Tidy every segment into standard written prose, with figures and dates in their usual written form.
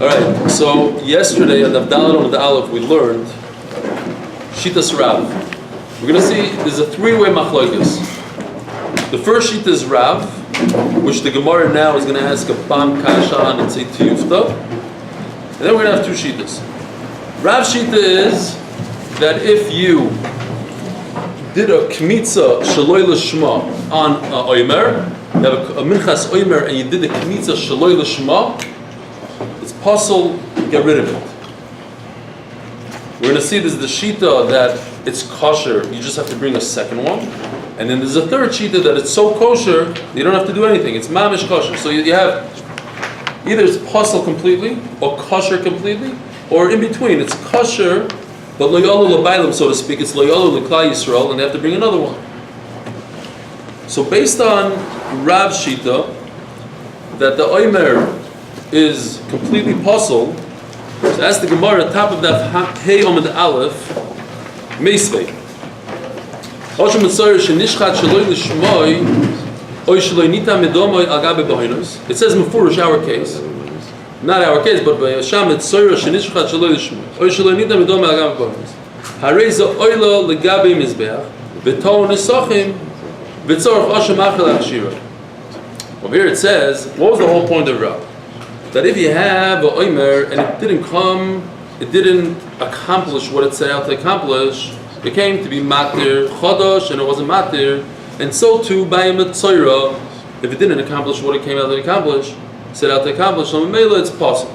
Alright, so yesterday on the Daf the Aleph we learned Shitas Rav. We're going to see there's a three-way machlokes. The first Shita is Rav, which the Gemara now is going to ask a Bam Kasha on and say Tiyufta. And then we're going to have two Shitas. Rav Shita is that if you did a Kmitza Shaloi L'Shma on Oimer, you have a Minchas Oimer and you did a Kmitza Shaloi L'Shma, it's possible to get rid of it. We're going to see this is the Shita that it's kosher, you just have to bring a second one. And then there's a third Shita that it's so kosher, you don't have to do anything. It's mamish kosher. So you have, either it's possible completely, or kosher completely, or in between. It's kosher, but lo yalu l'bailam, so to speak, it's lo yalu l'klal Yisrael, and they have to bring another one. So based on Rav Shita, that the Oimer is completely puzzled. So as the Gemara, top of that Hey Omid Aleph, Meisvei. It says Mefurish, our case. Not our case, but by Sham it's Soira Shenishchat Shaloi L'Shmoi. Oy Shaloi Nita Medoma Agabe Bohinos. Hareza Oila Legabe Mizbeach, V'To Nesachim, V'Tzorach Hashem Achel Achshira. Over here it says, what was the whole point of Rav? That if you have a Oimer and it didn't accomplish what it set out to accomplish, it came to be Matir Chodosh and it wasn't Matir, and so too by a Tzoira, if it didn't accomplish what it came out to accomplish, set out to accomplish, so Mela it's possible.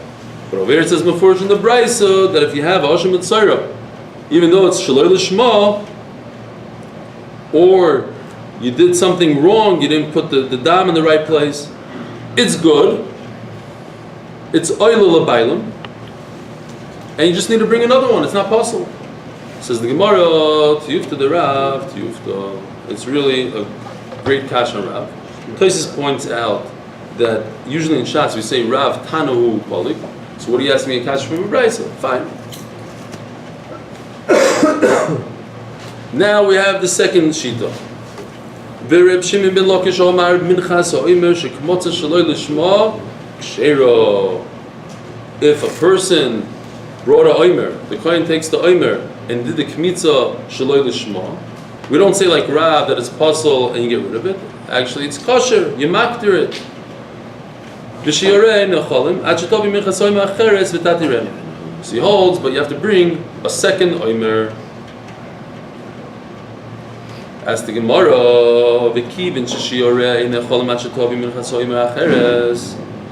But over here it says Mefurish in the Braisa that if you have a Hashem Tzoira, even though it's Shaloi L'Shma, or you did something wrong, you didn't put the dam in the right place, it's good. It's oila l'bailam, and you just need to bring another one. It's not possible. Says the Gemara, tiyufta de Rav, tiyufta. It's really a great kasha Rav. Tosis points out that usually in Shas we say Rav Tanahu Palik. So what do you ask me a kasha from a Braisa? Fine. Now we have the second shita. V'Reb Shimon ben Lakish Omar Minchas Oimer Shekmotza Shaloi L'Shma. If a person brought a oimer, the kohen takes the oimer and did the kmitza shaloi l'shma, we don't say like Rav that it's possible and you get rid of it. Actually, it's kosher. You maktir it. So he holds, but you have to bring a second oimer. As the Gemara,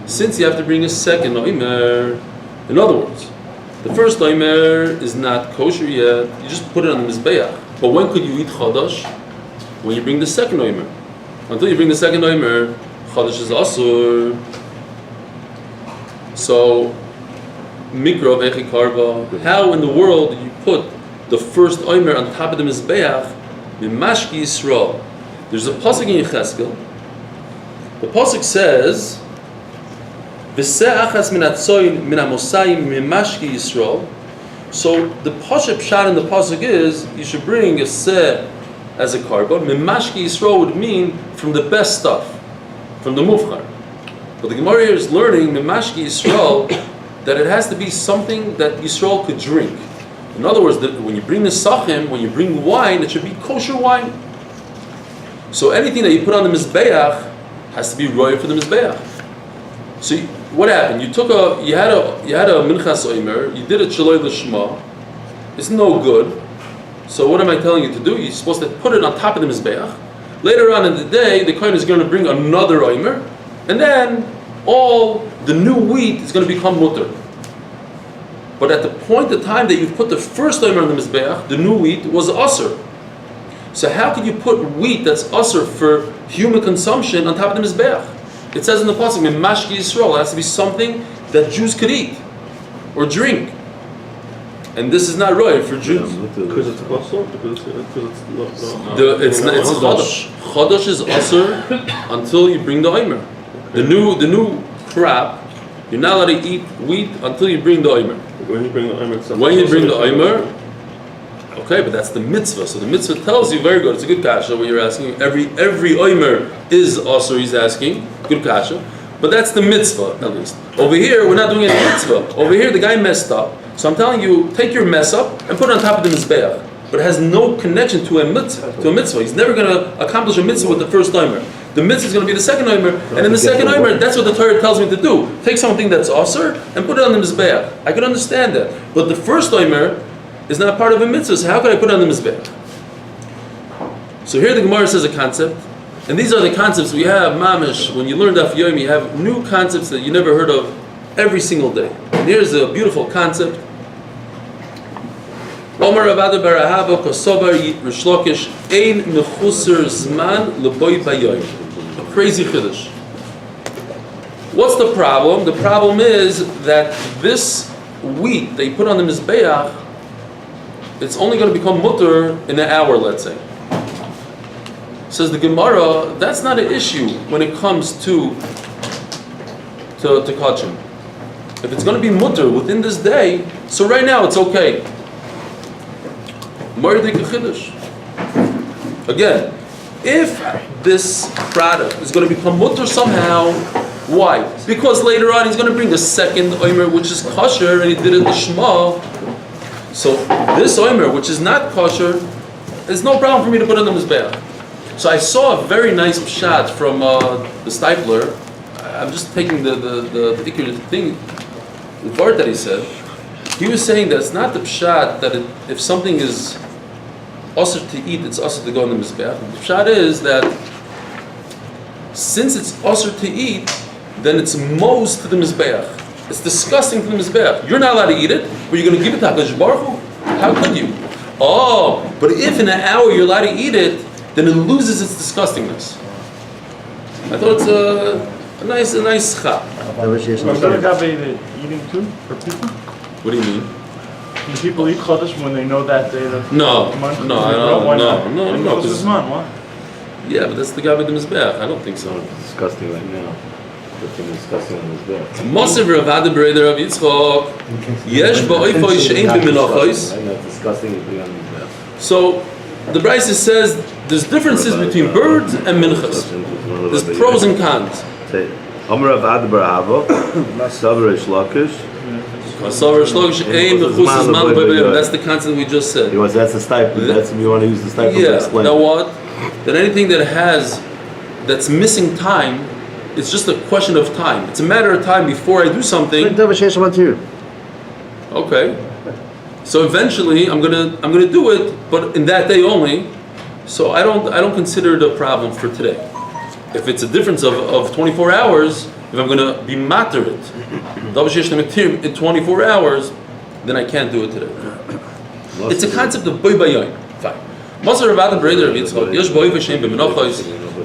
since you have to bring a second oimer, in other words, the first oimer is not kosher yet, you just put it on the mizbeach. But when could you eat chadash? When you bring the second oimer. Until you bring the second oimer, chadash is asur. So, mikro vechi karva, how in the world did you put the first oimer on top of the mizbeach? Mimashki Yisrael. There's a pasuk in Yecheskel. The pasuk says, so the pasuk shot in the pasuk is you should bring a seh as a carbon. Mimashki Yisrael would mean from the best stuff, from the mufchar. But the Gemara here is learning Mimashki Yisrael that it has to be something that Yisrael could drink. In other words, when you bring the sachim, when you bring wine, it should be kosher wine. So anything that you put on the mizbeach has to be roy for the mizbeach. So what happened? You had a minchas oimer, you did a shaloi l'shma. It's no good. So what am I telling you to do? You're supposed to put it on top of the mizbeach. Later on in the day, the kohen is going to bring another oimer, and then all the new wheat is going to become mutter. But at the point of time that you've put the first oimer on the mizbeach, the new wheat was asur. So how can you put wheat that's asur for human consumption on top of the mizbeach? It says in the pasuk, "Mimashki Yisrael." It has to be something that Jews could eat or drink, and this is not right for Jews. Because it's asur. Because It's chadash. Chadash is asur until you bring the oimer. The new crop, you're not allowed to eat wheat until you bring the oimer. When you bring the oimer, Okay, but that's the mitzvah. So the mitzvah tells you, very good, it's a good kasha what you're asking. Every oimer is also he's asking, good kasha. But that's the mitzvah, at least. Over here, we're not doing any mitzvah. Over here, the guy messed up. So I'm telling you, take your mess up and put it on top of the mizbeach. But it has no connection to a mitzvah. He's never going to accomplish a mitzvah with the first oimer. The mitzvah is going to be the second oimer, and in the second oimer, that's what the Torah tells me to do. Take something that's osir and put it on the mizbeach. I can understand that. But the first oimer is not part of a mitzvah, so how can I put it on the mizbeach? So here the Gemara says a concept, and these are the concepts we have, mamish, when you learn Daf Yomi, you have new concepts that you never heard of every single day. And here's a beautiful concept. Omar Avada Barahava Kosovar Rish Lakish Ein Mechusar Zman Leboy Bayoy. A crazy chiddush. What's the problem? The problem is that this wheat they put on the mizbeach, it's only going to become mutter in an hour, let's say. Says the Gemara, that's not an issue when it comes to kachim. If it's going to be mutter within this day, so right now it's okay. Again, if this product is going to become mutter somehow, why? Because later on he's going to bring the second oimer, which is kosher, and he did it the shema. So this oimer, which is not kosher, there's no problem for me to put it on the mizbeach. So I saw a very nice pshat from the Stipler. I'm just taking the thing, the part that he said. He was saying that it's not the pshat that if something is osir to eat, it's osir to go on the mizbeach. The pshat is that since it's osir to eat, then it's most to the mizbeach. It's disgusting to the mizbeach. You're not allowed to eat it, but you're going to give it to HaKadosh Baruch Hu? How could you? Oh, but if in an hour you're allowed to eat it, then it loses its disgustingness. I thought it's a nice schach. Was that agave eating too for people? What do you mean? Do people eat chodesh when they know that day? No. Why Because this man? Why? Yeah, but that's the guy with the mizbeach. I don't think so. It's disgusting right now. It's disgusting on his bed. Moshev Ravada Bereder of Yitzchok. Yesh ba'oifoi she'ein b'menachos. Disgusting is being on his bed. So the Brisa says there's differences between birds and minchas. There's pros and cons. Omer Avada Barahava, Savar Rish Lakish. That's the concept we just said. That's the stipend. That's you want to use the stipend to explain. Now what? That anything that's missing time, it's just a question of time. It's a matter of time before I do something. Okay. So eventually I'm gonna do it, but in that day only. So I don't consider it a problem for today. If it's a difference of 24 hours, if I'm gonna be matter it in 24 hours, then I can't do it today. It's a concept of boy bayoin. Fine.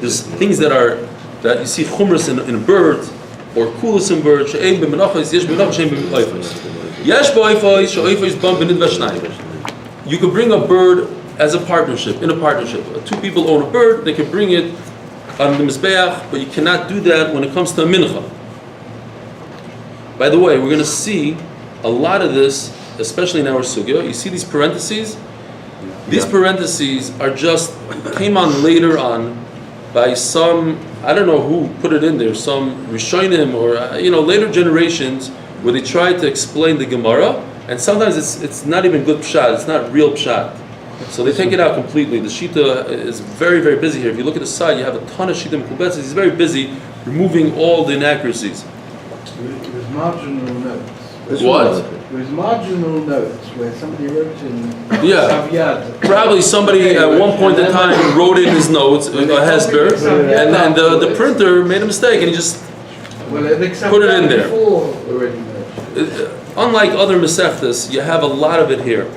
There's things that you see chumras in a bird or kulas in bird. You could bring a bird as a partnership, in a partnership. Two people own a bird, they can bring it on the mizbeach, but you cannot do that when it comes to a mincha. By the way, we're going to see a lot of this, especially in our sugya. You see these parentheses? These parentheses came on later on by some, I don't know who put it in there, some Rishonim or later generations where they tried to explain the Gemara, and sometimes it's not even good pshat, it's not real pshat. So they take it out completely. The Shita is very, very busy here. If you look at the side, you have a ton of Shita Mekubetzes. He's very busy removing all the inaccuracies. With marginal notes. What? With marginal notes where somebody wrote in Savyad. Probably somebody at one point in time wrote in his notes, a hesber, and then the printer made a mistake and he just put it in there. Unlike other Masechtas, you have a lot of it here.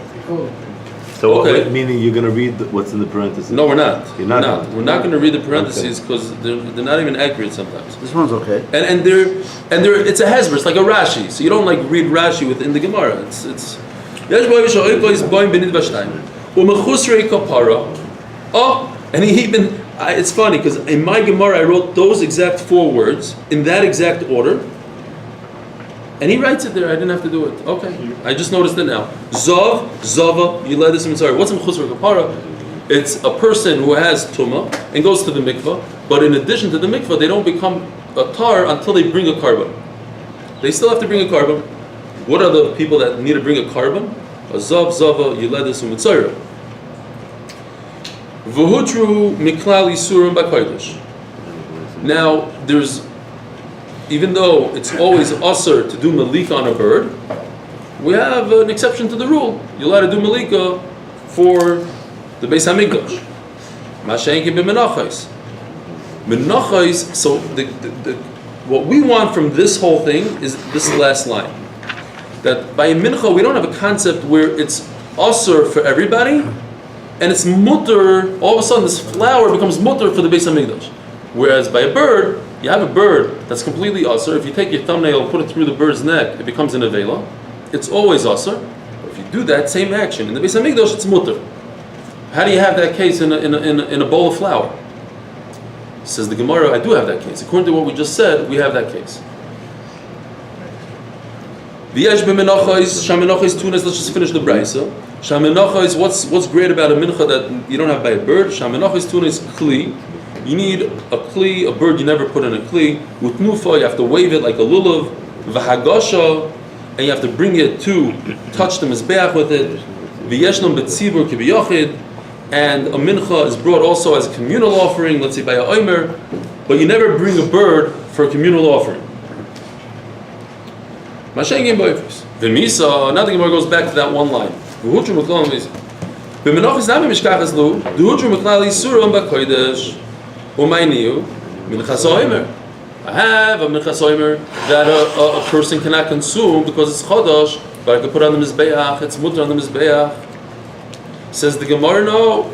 So meaning you're going to read what's in the parentheses? No, we're not. You're not? No, we're not going to read the parentheses because they're not even accurate sometimes. This one's okay. And it's a hesber. It's like a Rashi. So you don't read Rashi within the Gemara. It's. And he even. It's funny because in my Gemara I wrote those exact 4 words in that exact order. And he writes it there. I didn't have to do it. Okay, I just noticed it now. Zav, Zava, Yiledis Mitzari. What's Mechusar Kapara? It's a person who has Tumah and goes to the mikvah, but in addition to the mikvah, they don't become a tar until they bring a carbon. They still have to bring a carbon. What are the people that need to bring a carbon? A Zav, Zava, Yiledis Mitzari. V'hutru Miklal Yisurim B'Kodesh. Now, even though it's always usher to do malika on a bird, we have an exception to the rule. You're allowed to do malika for the Beis Hamikdash. Masha'enki b'menachos. Menachos. So what we want from this whole thing is this last line. That by a mincha we don't have a concept where it's usher for everybody, and it's mutter. All of a sudden, this flower becomes mutter for the Beis Hamikdash. Whereas by a bird, you have a bird that's completely usher. If you take your thumbnail and put it through the bird's neck, it becomes an avela. It's always usher. But if you do that same action in the Beis Hamikdash, it's mutter. How do you have that case in a bowl of flour? Says the Gemara, I do have that case. According to what we just said, we have that case. Let's just finish the brayso. Shamenachos, what's great about a mincha that you don't have by a bird? Shamenachos tuna is kli. You need a kli, a bird you never put in a kli. With nufa, you have to wave it like a lulav. V'hagasha, and you have to bring it to touch the mizbeach with it. V'yeshnam betzibur kibiyochid, and a mincha is brought also as a communal offering, let's say by a omer, but you never bring a bird for a communal offering. Mashengim boifus. V'misa, now the Gemara goes back to that one line. V'hutru m'klal misa. V'menachos nami mishkachas lu, v'hutru m'klal yisuram b'kodesh, u'mayniu, minchas omer. I have a minchas omer that a person cannot consume because it's chodosh, but I can put on the mizbeach, it's mutter on the mizbeach. Says the Gemara, no.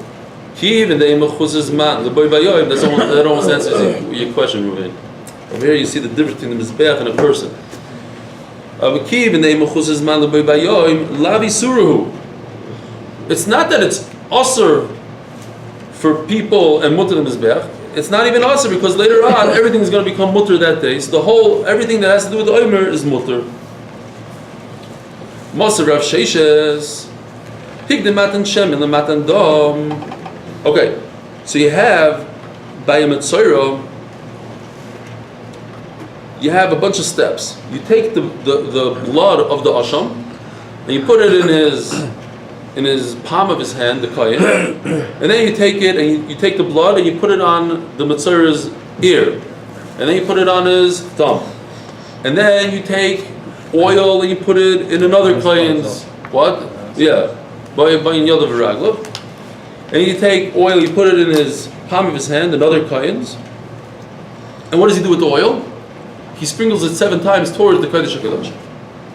Kiv and the imachuz's man, the boy bayoim, that almost answers your question, Ruvain. Over here you see the difference between the mizbeach and a person. Kiv and the imachuz's man, the boy bayoim, lavi suruhu. It's not that it's usher for people and mutter the mizbeach. It's not even usher because later on everything is going to become mutter that day. So everything that has to do with the omer is mutter. Maser Rav Sheishes. Okay, so you have by a Metzora, you have a bunch of steps. You take the blood of the Asham and you put it in his palm of his hand, the Kayin, and then you take it and you take the blood and you put it on the Metzora's ear, and then you put it on his thumb, and then you take oil and you put it in another Kayin's and you take oil, you put it in his palm of his hand, another Kayan's. And what does he do with the oil? He sprinkles it 7 times towards the Kodesh HaKadosh.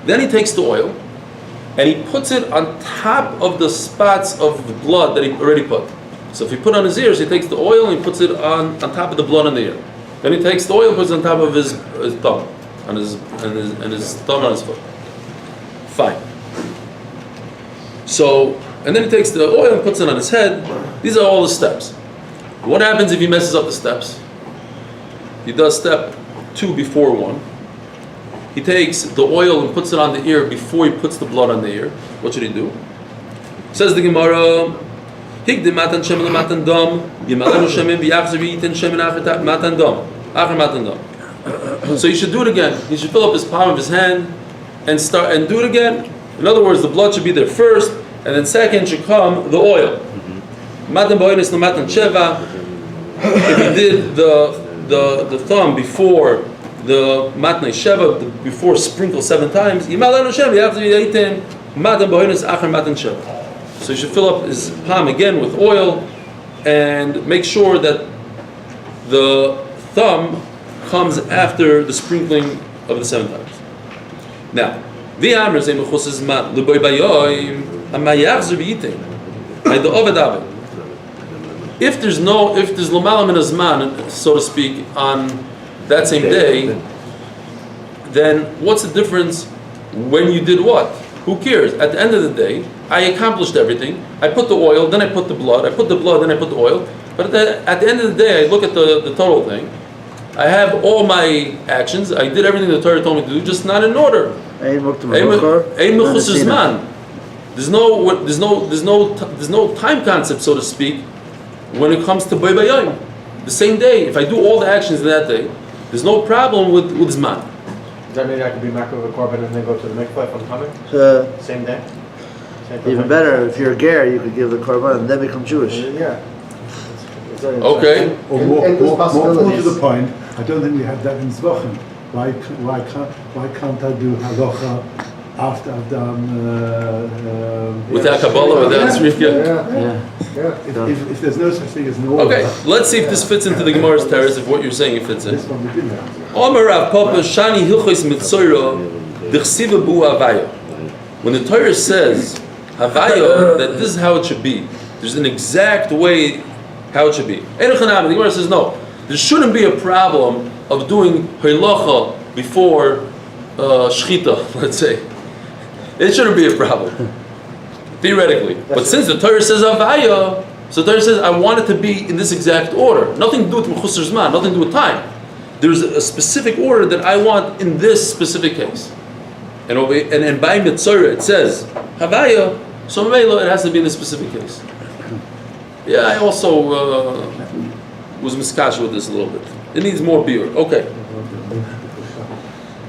Then he takes the oil and he puts it on top of the spots of the blood that he already put. So if he put on his ears, he takes the oil and he puts it on top of the blood on the ear. Then he takes the oil and puts it on top of his thumb, on his thumb on his foot. Fine. So, and then he takes the oil and puts it on his head. These are all the steps. What happens if he messes up the steps? He does step 2 before 1. He takes the oil and puts it on the ear before he puts the blood on the ear. What should he do? Says the Gemara, so you should do it again. He should fill up his palm of his hand and do it again. In other words, the blood should be there first, and then second should come the oil. Matan boinus no matan sheva. If he did the thumb before the matnei sheva, before sprinkle 7 times, yimalenu shem yachzu yitin matan boinus achar matan sheva. So you should fill up his palm again with oil, and make sure that the thumb comes after the sprinkling of the 7 times. Now. If there's l'malam min hazman, so to speak, on that same day, then what's the difference when you did what? Who cares? At the end of the day, I accomplished everything. I put the oil, then I put the blood. I put the blood, then I put the oil. But at the end of the day, I look at the total thing, I have all my actions. I did everything the Torah told me to do, just not in order. Ein muktam Ein b'chor, mechus zman. There's no time concept, so to speak, when it comes to Boi Bayayim. The same day, if I do all the actions in that day, there's no problem with zman. Does that mean I could be Makar of a Korban and then go to the mikveh if I'm coming? Same day? Even better, if you're a ger, you could give the korban and then become Jewish. Yeah. Okay. Or more to the point, I don't think we have that in Zvochen. Why can't I do halacha after I've done Without Kabbalah, without Tzrika? If there's no such thing as an order. Okay, let's see if this fits into the Gemara's terrace, if what you're saying it fits in. This one we didn't have. Omer Rav Papa Shani Hilchos Mitzora D'chsiva Bu Havaya. When the Torah says Havaya, that this is how it should be. There's an exact way how it should be. The Gemara says no. There shouldn't be a problem of doing Hilacha before Shchita, let's say. It shouldn't be a problem, theoretically. But since the Torah says Havaya, so the Torah says I want it to be in this exact order. Nothing to do with Mechusar Zman, nothing to do with time. There's a specific order that I want in this specific case. And by Mitzorah it says Havaya, so Melo it has to be in this specific case. Yeah, I also was miskash with this a little bit. It needs more beer. Okay.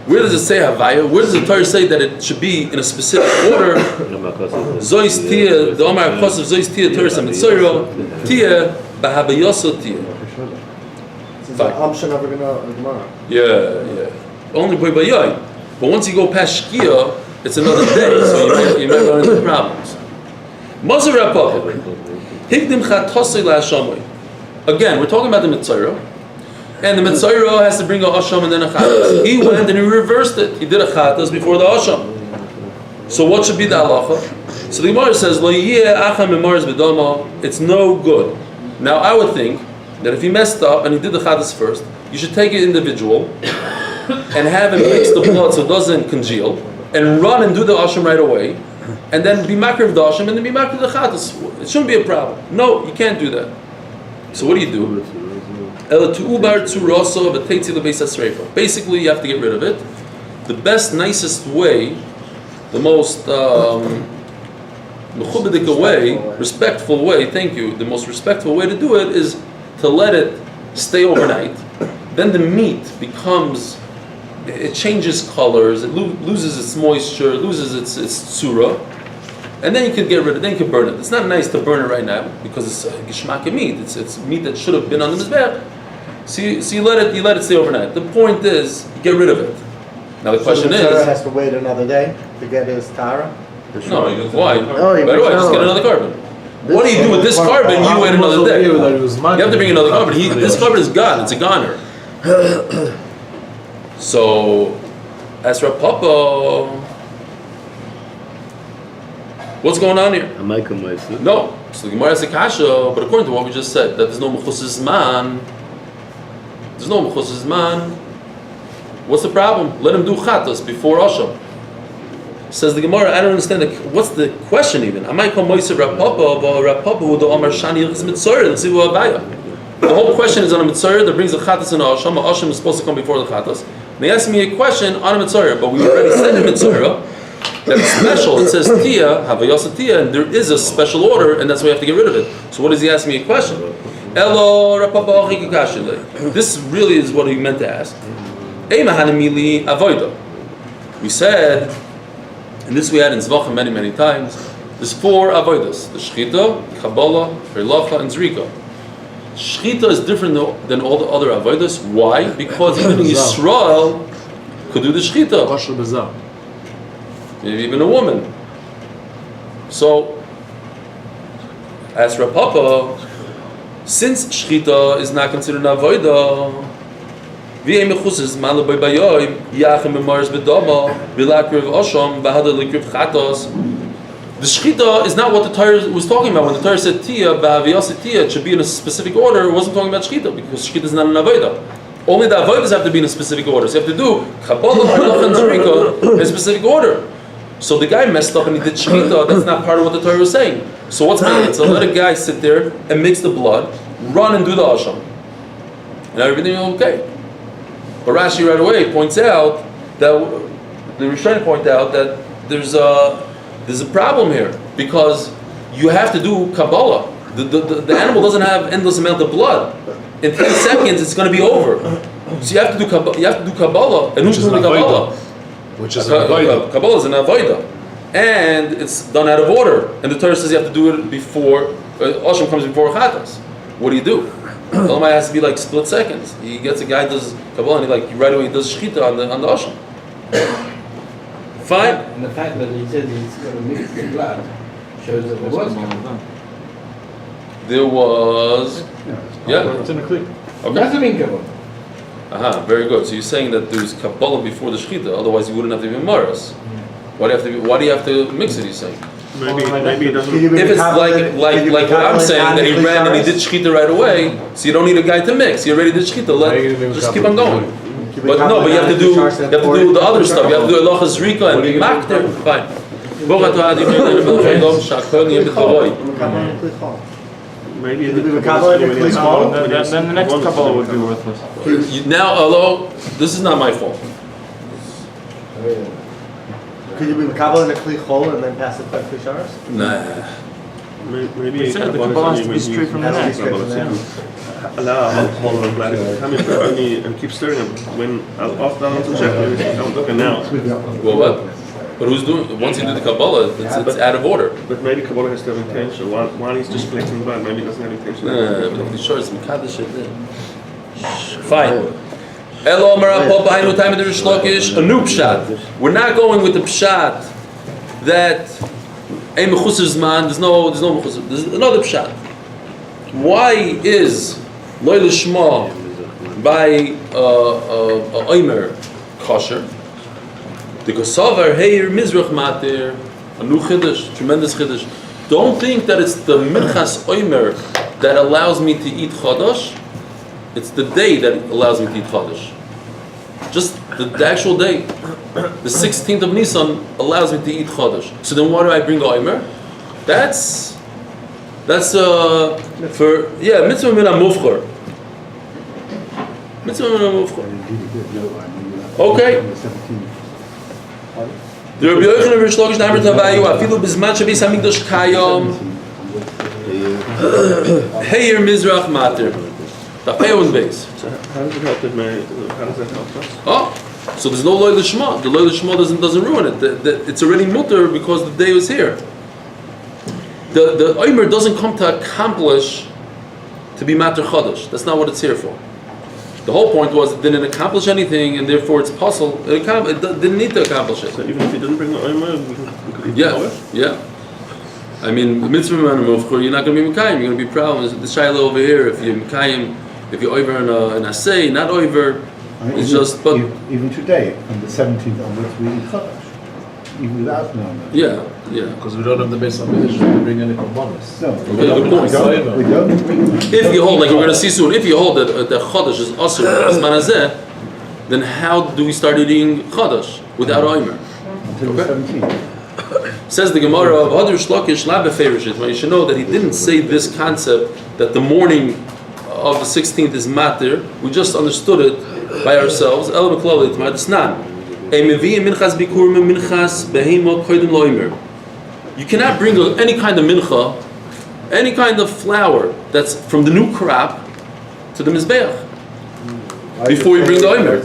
Where does it say Havaya? Where does the Torah say that it should be in a specific order? Zois tia, the Omar Kosev Zois tia Torah Mitzorah tia b'Havayoso tia. Yeah. Only by Bayai. But once you go past Shkia, it's another day, so you might run into problems. Mazar Rapapa. Higdim Chatosei LaHashamoy. Again, we're talking about the Mitzorah. And the Mitzorah has to bring a Asham and then a Chatas. He went and he reversed it. He did a Chatas before the Asham. So what should be the halacha? So the Gemara says, Lo yiyeh acham memars b'dama. It's no good. Now I would think that if he messed up and he did the Chatas first, you should take it individual and have him mix the blood so it doesn't congeal, and run and do the Asham right away, and then be makriv the Asham and then be makriv the Chatas. It shouldn't be a problem. No, you can't do that. So what do you do? Basically, you have to get rid of it. The best, nicest way, the most respectful way, thank you, the most respectful way to do it is to let it stay overnight. Then the meat becomes, it changes colors, it loses its moisture, loses its tsura, and then you could get rid of it, then you could burn it. It's not nice to burn it right now because it's gishmak meat. It's meat that should have been on the mizbech. So you let it stay overnight. The point is, get rid of it. Now the question is, has to wait another day to get his tara? No, why? Oh, By the way, just get another carbon. What do you do with this carbon? You wait another day. You have to bring another carbon. This carbon is gone. It's a goner. So, as for Papa, what's going on here? No. So the Gemara has a kasha, but according to what we just said, that there's no mechusas man. There's no mechusas man. What's the problem? Let him do chatas before Asham. Says the Gemara, I don't understand. What's the question even? I might call Moisei Rav Papa, but Rav Papa who do Amar Shani Yichz Mitzorah. Let's see what Avaya. The whole question is on a Mitzorah that brings a chatas and a Asham. A Asham is supposed to come before the chatas. They asked me a question on a Mitzorah, but we already said in Mitzorah that it's special. It says Tia, Havayasa Tia, and there is a special order, and that's why we have to get rid of it. So what does he ask me a question? Elo Rav Papa This really is what he meant to ask. We said, and this we had in Zvachim many times, there's 4 avodas: the Shchita, Kabbalah, Hilacha, and Zrika. Shchita is different than all the other avodas. Why? Because even Yisrael could do the Shchita. Maybe even a woman. So, as Rav Papa, since Shchita is not considered an avodah, the Shchita is not what the Torah was talking about. When the Torah said Tia, it should be in a specific order. It wasn't talking about Shchita, because Shchita is not an avodah. Only the avodas have to be in a specific order. So you have to do Kabbalah, Hilacha, and Zrika in a specific order. So the guy messed up and he did Shchita. That's not part of what the Torah was saying. So what's my answer? Let a guy sit there and mix the blood, run and do the Asham. And everything is okay. But Rashi right away points out that the Rishonim point out that there's a problem here because you have to do Kabbalah. The animal doesn't have endless amount of blood. In 10 seconds, it's going to be over. So you have to do Kabbalah, and who's doing Kabbalah? Which is an avodah. Kabbalah is an avodah, and it's done out of order. And the Torah says you have to do it before Osham comes before Chatas. What do? Elamai has to be like split seconds. He gets a guy does Kabbalah, and right away he does Shechita on the Osham. Fine. And the fact that he said he's going to mix the blood shows that there was Kabbalah. There was, yeah. It's in the clip. Okay. That's a min Kabbalah. Very good. So you're saying that there's Kabbalah before the Shechita, otherwise you wouldn't have to be Maras. Why do you have to mix it? He's saying. Maybe it doesn't. If it's like what I'm saying, that he ran and he did Shechita right away, so you don't need a guy to mix. You already did Shechita. Just keep on going. But you have to do the other stuff. You have to do Elochas Rika and Makter. Fine. Maybe then the next Kabbalah would be worthless. Now, although this is not my fault. Could you be Makabal in a Kli Chol and then pass it by Kli Sharas? Nah. Maybe the Kabbalah has to be straight from the neck. Allow alcohol and bladder come in only and keep stirring them. When after I'm looking now. Well, what? But who's doing? Once you do the Kabbalah, it's out of order. But maybe Kabbalah has to have intention. While he's just collecting blood, maybe he doesn't have intention. But if the short is Mekadosh it then. Fine. Elo Amar Pop Hainu Time of the Rish Lakish, a new pshat. We're not going with the pshat that Ein Mechusar Zman. There's no Mechusar. There's another pshat. Why is Lo Lishma by Omer kosher? The Kosovar Heir Mizrach Matir, a new chiddush, tremendous chiddush. Don't think that it's the Minchas Omer that allows me to eat Chodosh. It's the day that allows me to eat Chodosh. Just the actual day. The 16th of Nisan allows me to eat Chodosh. So then why do I bring the Omer? That's for mitzvah min ha-mufchor. Mitzvah min ha-mufchor. Okay. The Rabbi Yochanan and Rish Lakish Na'amar Tavayu afilu bizman shebeis hamikdash kayom heir mizrach mater. Daf Yomi Menachos. So how does it help that how does that help us? Oh, so there's no Lo Lishma. The Lo Lishma doesn't ruin it. It's already mutter because the day was here. The Omer doesn't come to accomplish to be Mater Chodosh. That's not what it's here for. The whole point was it didn't accomplish anything, and therefore it's puzzle. It didn't need to accomplish it. So even if he didn't bring the Omer, we could eat the Yeah. I mean, the mitzvah man mufchur, you're not going to be mekayim. You're going to be proud. The shaila over here, if you're mekayim, if you're over in an asay, not over, it's just. But even today, on the 17th onwards, we eat Chodesh. Even without knowing that. yeah. Because we don't have the base of Midrash to bring any korbanos. No, Okay, good point. we don't bring. If you hold, like we're going to see soon, if you hold that the chodesh is asur b'zman hazeh, then how do we start eating chodesh without omer? Until the 17th. Says the Gemara of Hadar Shlokish la befeirishit. You should know that he didn't say this concept that the morning of the 16th is matir. We just understood it by ourselves. El b'klal itmar d'snan. You cannot bring any kind of mincha, any kind of flour that's from the new crop to the mizbeach before you bring the omer.